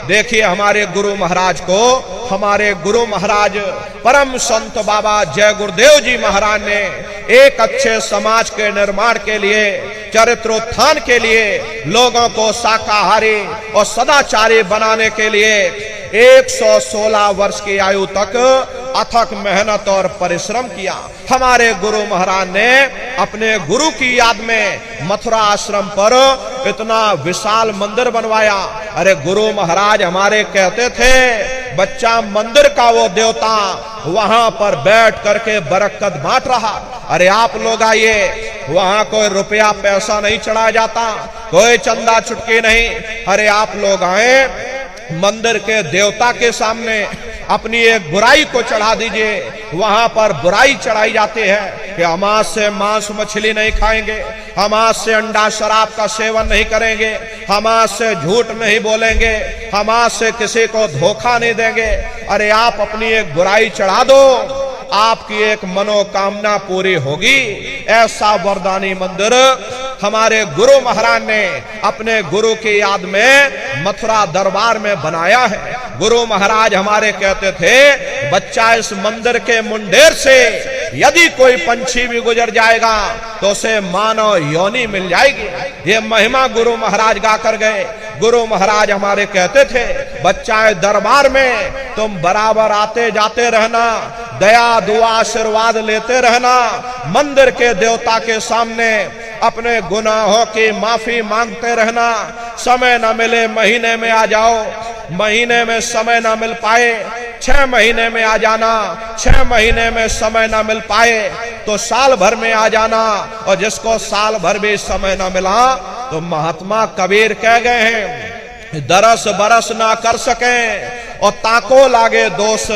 देखिए हमारे गुरु महाराज को, हमारे गुरु महाराज परम संत बाबा जय गुरुदेव जी महाराज ने एक अच्छे समाज के निर्माण के लिए, चरित्रोत्थान के लिए, लोगों को शाकाहारी और सदाचारी बनाने के लिए 116 वर्ष की आयु तक अथक मेहनत और परिश्रम किया। हमारे गुरु महाराज ने अपने गुरु की याद में मथुरा आश्रम पर इतना विशाल मंदिर बनवाया। अरे गुरु महाराज हमारे कहते थे, बच्चा मंदिर का वो देवता वहां पर बैठ करके बरकत बांट रहा। अरे आप लोग आइए, वहां कोई रुपया पैसा नहीं चढ़ाया जाता, कोई चंदा चुटकी नहीं। अरे आप लोग आए, मंदिर के देवता के सामने अपनी एक बुराई को चढ़ा दीजिए। वहां पर बुराई चढ़ाई जाती है कि हम आज से मांस मछली नहीं खाएंगे, हम आज से अंडा शराब का सेवन नहीं करेंगे, हम आज से झूठ नहीं बोलेंगे, हम आज से किसी को धोखा नहीं देंगे। अरे आप अपनी एक बुराई चढ़ा दो, आपकी एक मनोकामना पूरी होगी। ऐसा वरदानी मंदिर हमारे गुरु महाराज ने अपने गुरु की याद में मथुरा दरबार में बनाया है। गुरु महाराज हमारे कहते थे, बच्चा इस मंदिर के मुंडेर से यदि कोई पंछी भी गुजर जाएगा तो उसे मानव योनि मिल जाएगी। ये महिमा गुरु महाराज गा कर गए। गुरु महाराज हमारे कहते थे, बच्चा दरबार में तुम बराबर आते जाते रहना, दया दुआ आशीर्वाद लेते रहना, मंदिर के देवता के सामने अपने गुनाहों की माफी मांगते रहना। समय न मिले महीने में आ जाओ, महीने में समय न मिल पाए 6 महीने में आ जाना, 6 महीने में समय न मिल पाए तो साल भर में आ जाना। और जिसको साल भर भी समय न मिला तो महात्मा कबीर कह गए हैं, दरस बरस ना कर सके और ताको लागे दोष,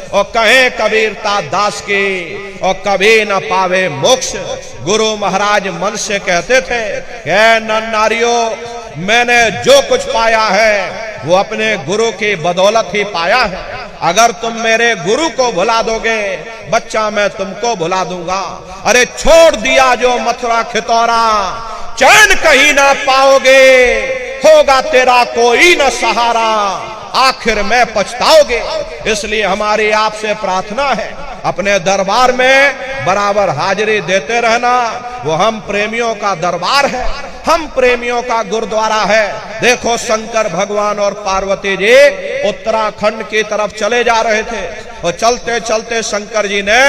और कहे कबीरता दास की और कभी न पावे मोक्ष। गुरु महाराज मन से कहते थे, हे नर नारियों, मैंने जो कुछ पाया है वो अपने गुरु की बदौलत ही पाया है। अगर तुम मेरे गुरु को भुला दोगे, बच्चा मैं तुमको भुला दूंगा। अरे छोड़ दिया जो मथुरा खितौरा, चैन कहीं ना पाओगे, होगा तेरा कोई न सहारा, आखिर में पछताओगे। इसलिए हमारी आपसे प्रार्थना है, अपने दरबार में बराबर हाजिरी देते रहना। वो हम प्रेमियों का दरबार है, हम प्रेमियों का गुरुद्वारा है। देखो शंकर भगवान और पार्वती जी उत्तराखंड की तरफ चले जा रहे थे और चलते चलते शंकर जी ने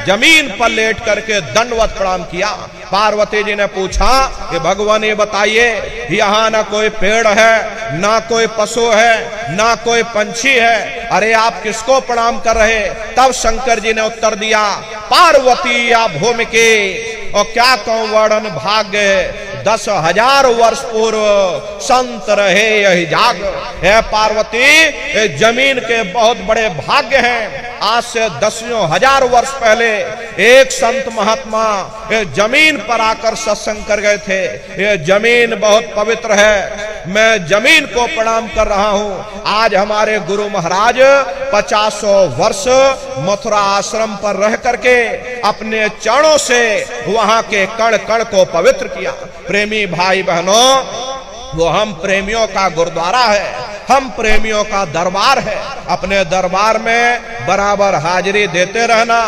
जमीन पर लेट करके दंडवत प्रणाम किया। पार्वती जी ने पूछा कि भगवान ये बताइए, यहाँ ना कोई पेड़ है, ना कोई पशु है, ना कोई पंछी है, अरे आप किसको प्रणाम कर रहे? तब शंकर जी ने उत्तर दिया, पार्वती या भूमि के, और क्या कहूं वर्णन भाग्य 10,000 वर्ष पूर्व संत रहे यही जाग। है पार्वती, जमीन के बहुत बड़े भाग्य हैं। आज से 10,000 वर्ष पहले एक संत महात्मा जमीन पर आकर सत्संग कर गए थे। ये जमीन बहुत पवित्र है, मैं जमीन को प्रणाम कर रहा हूँ। आज हमारे गुरु महाराज 50 वर्ष मथुरा आश्रम पर रह करके अपने चरणों से वहां के कण कण को पवित्र किया। प्रेमी भाई बहनों, वो हम प्रेमियों का गुरुद्वारा है, हम प्रेमियों का दरबार है। अपने दरबार में बराबर हाजिरी देते रहना,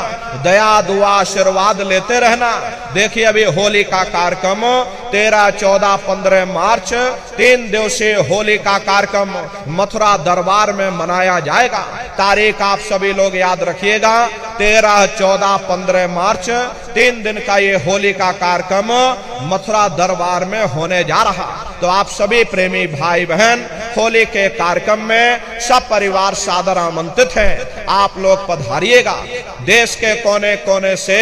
दया दुआ आशीर्वाद लेते रहना। देखिए अभी होली का कार्यक्रम 13, 14, 15 मार्च 3 दिवसीय होली का कार्यक्रम मथुरा दरबार में मनाया जाएगा। तारीख आप सभी लोग याद रखिएगा, 13, 14, 15 मार्च 3 दिन का ये होली का कार्यक्रम मथुरा दरबार में होने जा रहा। तो आप सभी प्रेमी भाई बहन होली के कार्यक्रम में सब परिवार सादर आमंत्रित हैं। आप लोग पधारिएगा। देश के कोने कोने से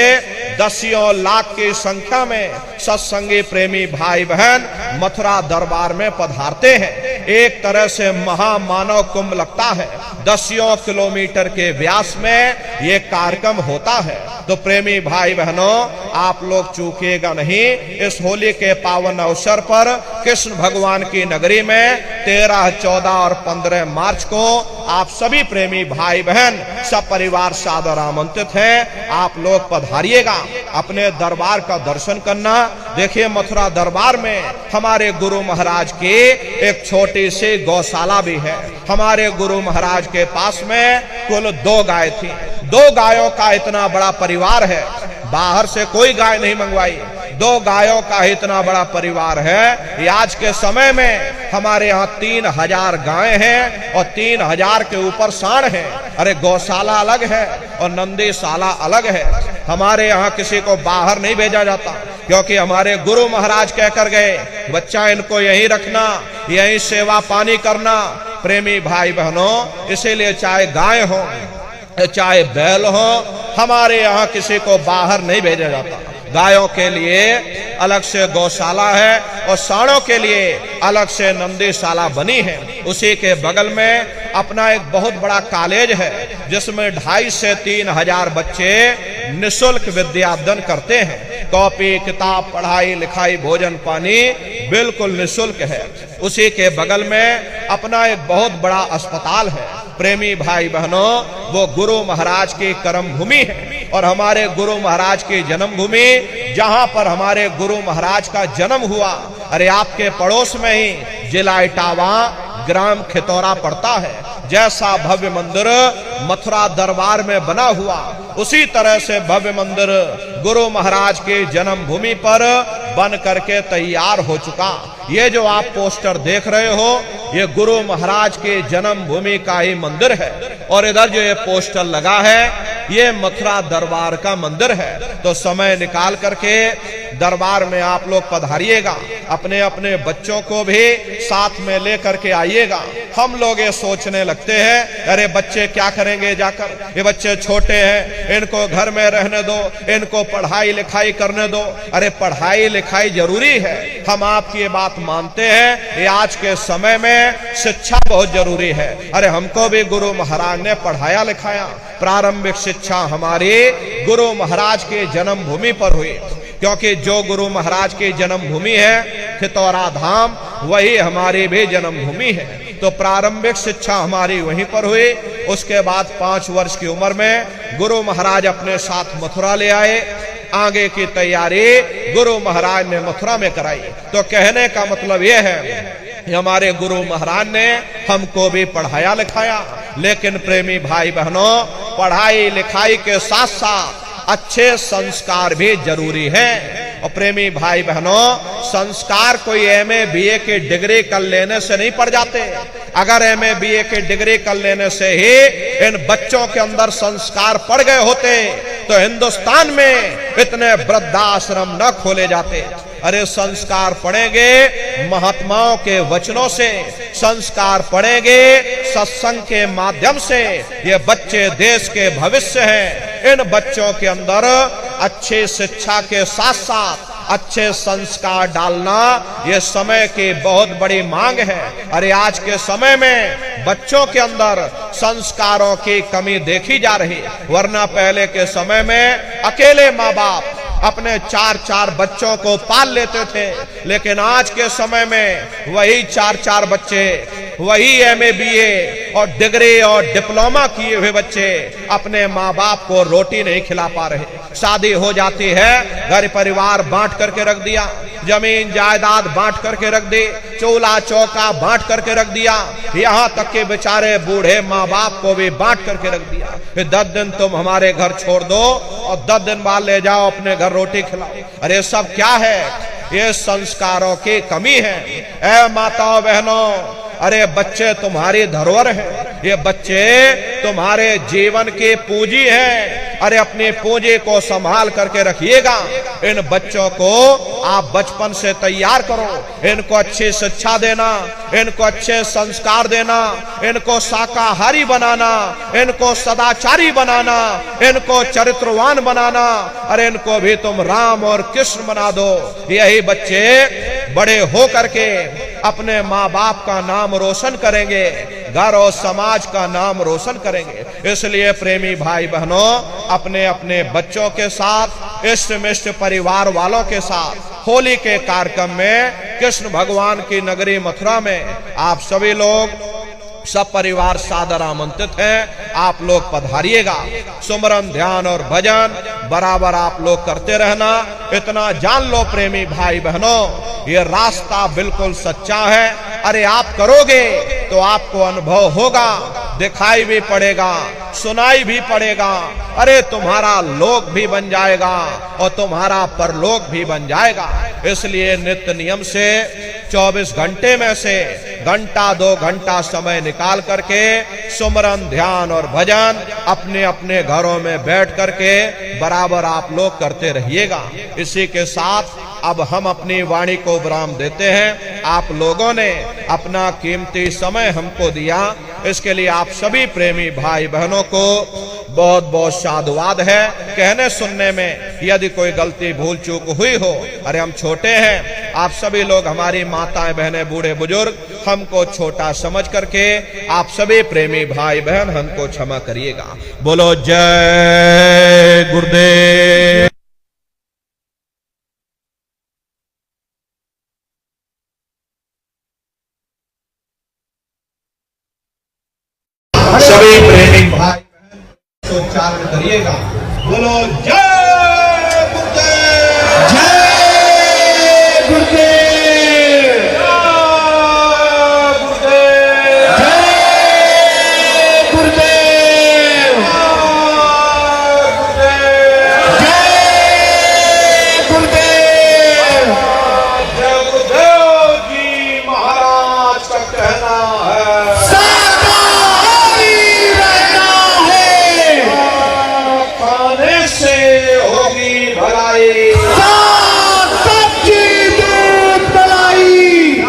दसियों लाख की संख्या में सत्संगी प्रेमी भाई बहन मथुरा दरबार में पधारते हैं। एक तरह से महामानव कुंभ लगता है। दसियों किलोमीटर के व्यास में ये कार्यक्रम होता है। तो प्रेमी भाई बहनों, आप लोग चूकिएगा नहीं। इस होली के पावन अवसर पर कृष्ण भगवान की नगरी में 13, 14 और 15 मार्च को आप सभी प्रेमी भाई बहन सब परिवार सादर आमंत्रित हैं। आप लोग पधारिएगा, अपने दरबार का दर्शन करना, देखिए मथुरा दरबार में हमारे गुरु महाराज की एक छोटी सी गौशाला भी है। हमारे गुरु महाराज के पास में कुल 2 गाय थी। 2 गायों का इतना बड़ा परिवार है, बाहर से कोई गाय नहीं मंगवाई। 2 गायों का इतना बड़ा परिवार है। आज के समय में हमारे यहाँ 3000 गाय हैं और 3000 के ऊपर सांड है। अरे गौशाला अलग है और नंदीशाला अलग है। हमारे यहाँ किसी को बाहर नहीं भेजा जाता, क्योंकि हमारे गुरु महाराज कहकर गए बच्चा इनको यहीं रखना, यहीं सेवा पानी करना। प्रेमी भाई बहनों, इसीलिए चाहे गाय हो चाहे बैल हो, हमारे यहाँ किसी को बाहर नहीं भेजा जाता। गायों के लिए अलग से गौशाला है और सांडों के लिए अलग से नंदीशाला बनी है। उसी के बगल में अपना एक बहुत बड़ा कॉलेज है, जिसमें 2500 से 3000 बच्चे निःशुल्क विद्यादान करते हैं। कॉपी किताब पढ़ाई लिखाई भोजन पानी बिल्कुल निःशुल्क है। उसी के बगल में अपना एक बहुत बड़ा अस्पताल है। प्रेमी भाई बहनों, वो गुरु महाराज की कर्म भूमि है और हमारे गुरु महाराज की जन्म भूमि, जहां पर हमारे गुरु महाराज का जन्म हुआ। अरे आपके पड़ोस में ही जिला इटावा ग्राम खितौरा पड़ता है। जैसा भव्य मंदिर मथुरा दरबार में बना हुआ, उसी तरह से भव्य मंदिर गुरु महाराज की जन्म भूमि पर बन करके तैयार हो चुका। ये जो आप पोस्टर देख रहे हो, ये गुरु महाराज के जन्म भूमि का ही मंदिर है। और इधर जो ये पोस्टर लगा है, ये मथुरा दरबार का मंदिर है। तो समय निकाल करके दरबार में आप लोग पधारिएगा, अपने अपने बच्चों को भी साथ में लेकर के आइएगा। हम लोग ये सोचने लगते हैं अरे बच्चे क्या करेंगे जाकर, ये बच्चे छोटे हैं, इनको घर में रहने दो, इनको पढ़ाई लिखाई करने दो। अरे पढ़ाई लिखाई जरूरी है, हम आपकी ये बात मानते हैं। ये आज के समय में शिक्षा बहुत जरूरी है। अरे हमको भी गुरु महाराज ने पढ़ाया लिखाया। प्रारंभिक शिक्षा हमारी गुरु महाराज के जन्म भूमि पर हुई, क्योंकि जो गुरु महाराज की जन्म भूमि है खितौरा धाम, वही हमारी भी जन्म भूमि है। तो प्रारंभिक शिक्षा हमारी वहीं पर हुई। उसके बाद 5 वर्ष की उम्र में गुरु महाराज अपने साथ मथुरा ले आए। आगे की तैयारी गुरु महाराज ने मथुरा में कराई। तो कहने का मतलब यह है, हमारे गुरु महाराज ने हमको भी पढ़ाया लिखाया। लेकिन प्रेमी भाई बहनों, पढ़ाई लिखाई के साथ साथ अच्छे संस्कार भी जरूरी हैं। और प्रेमी भाई बहनों, संस्कार कोई MA BA की डिग्री कर लेने से नहीं पड़ जाते। अगर MA BA की डिग्री कर लेने से ही इन बच्चों के अंदर संस्कार पड़ गए होते, तो हिंदुस्तान में इतने वृद्धाश्रम न खोले जाते। अरे संस्कार पढ़ेंगे महात्माओं के वचनों से, संस्कार पढ़ेंगे सत्संग के माध्यम से। ये बच्चे देश के भविष्य हैं। इन बच्चों के अंदर अच्छी शिक्षा के साथ साथ अच्छे संस्कार डालना ये समय की बहुत बड़ी मांग है। अरे आज के समय में बच्चों के अंदर संस्कारों की कमी देखी जा रही, वरना पहले के समय में अकेले माँ बाप अपने 4-4 बच्चों को पाल लेते थे। लेकिन आज के समय में वही 4-4 बच्चे, वही MA BA और डिग्री और डिप्लोमा किए हुए बच्चे अपने माँ बाप को रोटी नहीं खिला पा रहे। शादी हो जाती है, घर परिवार बांट करके रख दिया, जमीन जायदाद बांट करके रख दी, चूल्हा चौका बांट करके रख दिया, यहाँ तक के बेचारे बूढ़े माँ बाप को भी बांट करके रख दिया। फिर 10 दिन तुम हमारे घर छोड़ दो और 10 दिन बाद ले जाओ अपने घर रोटी खिलाओ। अरे सब क्या है? ये संस्कारों की कमी है। ऐ माताओं बहनों, अरे बच्चे तुम्हारी धरोहर है, ये बच्चे तुम्हारे जीवन की पूंजी है। अरे अपनी पूंजी को संभाल करके रखिएगा। इन बच्चों को आप बचपन से तैयार करो, इनको अच्छी शिक्षा देना, इनको अच्छे संस्कार देना, इनको शाकाहारी बनाना, इनको सदाचारी बनाना, इनको चरित्रवान बनाना। अरे इनको भी तुम राम और कृष्ण बना दो। यही बच्चे बड़े हो करके अपने माँ बाप का नाम रोशन करेंगे, घर और समाज का नाम रोशन करेंगे। इसलिए प्रेमी भाई बहनों, अपने अपने बच्चों के साथ, इष्ट मिष्ट परिवार वालों के साथ होली के कार्यक्रम में कृष्ण भगवान की नगरी मथुरा में आप सभी लोग सब परिवार सादर आमंत्रित हैं, आप लोग पधारिएगा। सुमरन ध्यान और भजन बराबर आप लोग करते रहना। इतना जान लो प्रेमी भाई बहनों, ये रास्ता बिल्कुल सच्चा है। अरे आप करोगे तो आपको अनुभव होगा, दिखाई भी पड़ेगा, सुनाई भी पड़ेगा। अरे तुम्हारा लोक भी बन जाएगा और तुम्हारा परलोक भी बन जाएगा। इसलिए नित्य नियम से 24 घंटे में से घंटा 2 घंटा समय निकाल करके सुमरन ध्यान और भजन अपने अपने घरों में बैठ करके बराबर आप लोग करते रहिएगा। इसी के साथ अब हम अपनी वाणी को विराम देते हैं। आप लोगों ने अपना कीमती समय हमको दिया, इसके लिए आप सभी प्रेमी भाई बहनों को बहुत बहुत साधुवाद है। कहने सुनने में यदि कोई गलती भूल चूक हुई हो, अरे हम छोटे हैं, आप सभी लोग हमारी माताएं बहनें बूढ़े बुजुर्ग हमको छोटा समझ करके आप सभी प्रेमी भाई बहन हमको क्षमा करिएगा। बोलो जय गुरुदेव। सभी प्रेमी भाई तो उच्चारण करिएगा। बोलो जय गुरुदेव, जय गुरुदेव, जय गुरुदेव, जय गुरुदेव, जय गुरुदेव जी महाराज का कहना है खाने से होगी भलाई, सब्जी दूध मलाई,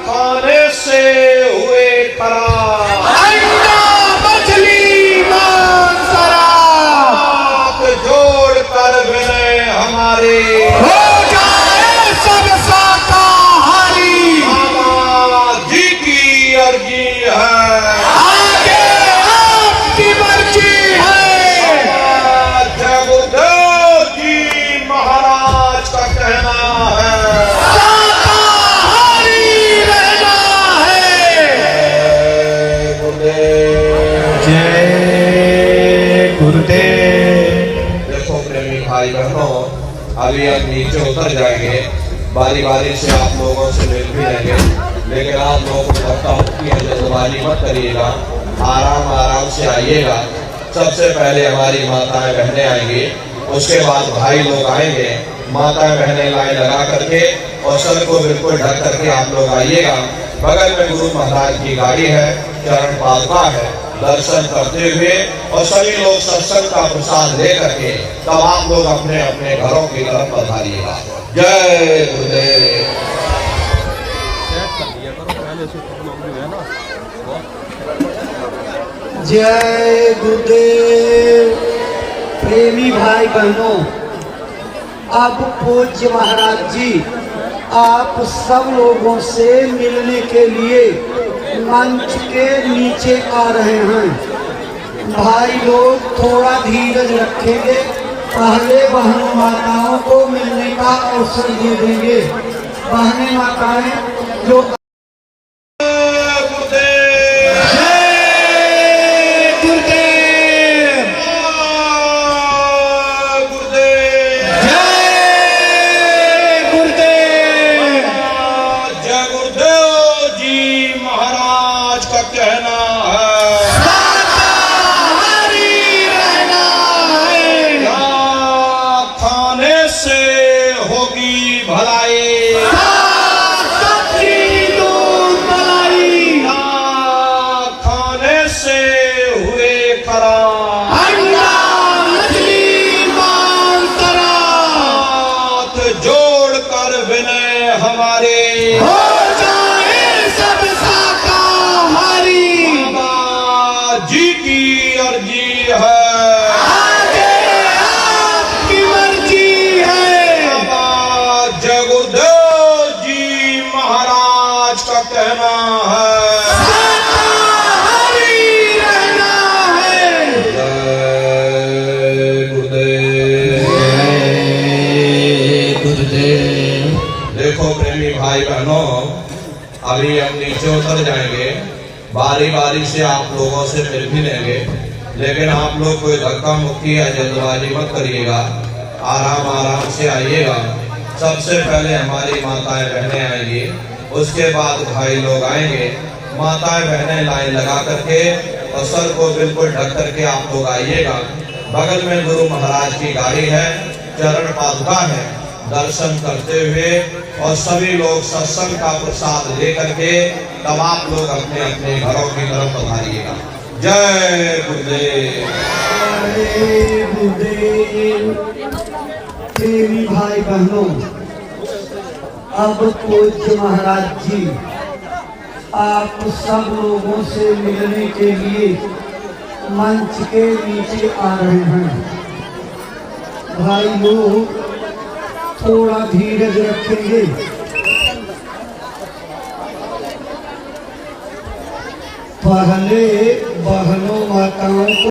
खाने से हुए खराब, अंडा मछली मांस शराब, हाथ जोड़ कर विनय हमारे हो जाए सब शाकाहारी। बाबा जी की अर्जी है, आगे आपकी मर्जी है। जय गुरुदेव जी महाराज का कहना है शाकाहारी रहना है। जय गुरुदेव। जय गुरुदेव। देखो प्रेमी भाई बहनों, अभी अब नीचे उतर जाएंगे, बारी बारी से आप लोगों से मिल भी लेंगे, लेकिन आप लोगों को कहता हूँ कि जल्दबाजी मत करिएगा, आराम आराम से आइएगा। सबसे पहले हमारी माताएं बहनें आएंगी, उसके बाद भाई लोग आएंगे। माताएं बहनें लाइन लगा करके और सर को बिल्कुल ढक करके आप लोग आइएगा। बगल में गुरु महाराज की गाड़ी है, चरण पादुका है, दर्शन करते हुए और सभी लोग सत्संग का प्रसाद ले करके तब आप लोग अपने अपने घरों की तरफ पधारिएगा। जय गुरुदेव। जय गुरुदेव। प्रेमी भाई बहनों, अब पूज्य महाराज जी आप सब लोगों से मिलने के लिए मंच के नीचे आ रहे हैं। भाई लोग थोड़ा धीरज रखेंगे, पहले बहनों माताओं को मिलने का अवसर दे देंगे। बहनें माताएं जो हमारे हो जाए सब शाकाहारी। बारी बारी से आप लोगों से मिल भी लेंगे, लेकिन आप लोग कोई धक्का मुक्की या जल्दबाजी मत करिएगा, आराम आराम से आइएगा। सबसे पहले हमारी माताएं बहनें आएंगी, उसके बाद भाई लोग आएंगे। माताएं बहनें लाइन लगा करके और सर को बिल्कुल ढक करके आप लोग आइएगा। बगल में गुरु महाराज की गाड़ी है, चरण पादुका है, दर्शन करते हुए और सभी लोग सत्संग का प्रसाद लेकर के तब आप लोग अपने अपने घरों की तरफ पधारिएगा। जय गुरुदेव। जय गुरुदेव। प्रेमी भाई बहनों, अब पूज्य महाराज जी आप सब लोगों से मिलने के लिए मंच के नीचे आ रहे हैं। भाई लोग थोड़ा धीरज रखेंगे। पहले बहनों माताओं को